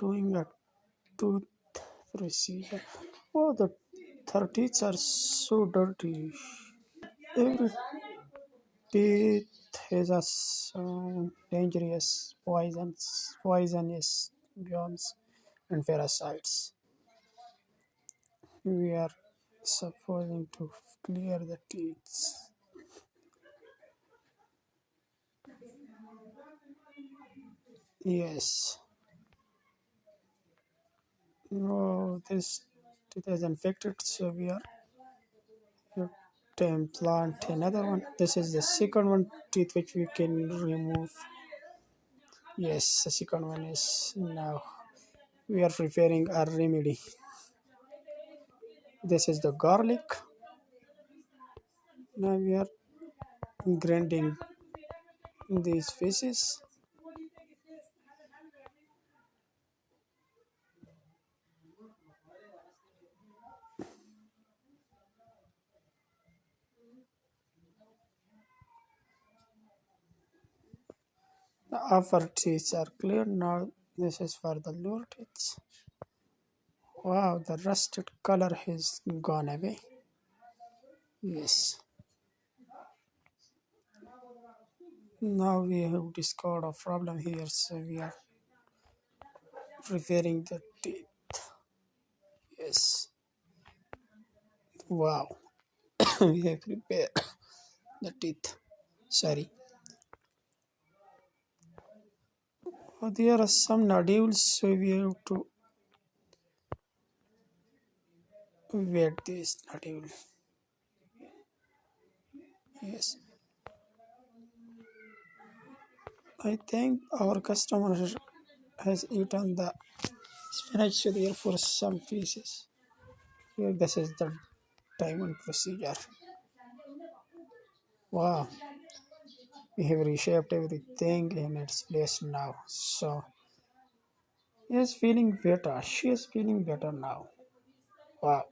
doing a tooth procedure. Oh, the her teeth are so dirty. Every teeth has a dangerous poisonous germs and parasites. We are supposing to clear the teeth. Yes. No, this tooth is infected, so we are to implant another one. This is the second one teeth which we can remove. Yes, the second one is now. We are preparing a remedy. This is the garlic. Now we are grinding these pieces. The upper teeth are clear. Now this is for the lower teeth. Wow, the rusted color has gone away. Yes. Now we have discovered a problem here, so we are preparing the teeth. Yes. Wow. We have prepared the teeth. Sorry. Oh, there are some nodules, so we have to wet this nodule. Yes. I think our customer has eaten the spinach, so therefore some pieces. Here, this is the diamond procedure. Wow. We have reshaped everything in its place now. So, he is feeling better. She is feeling better now. Wow.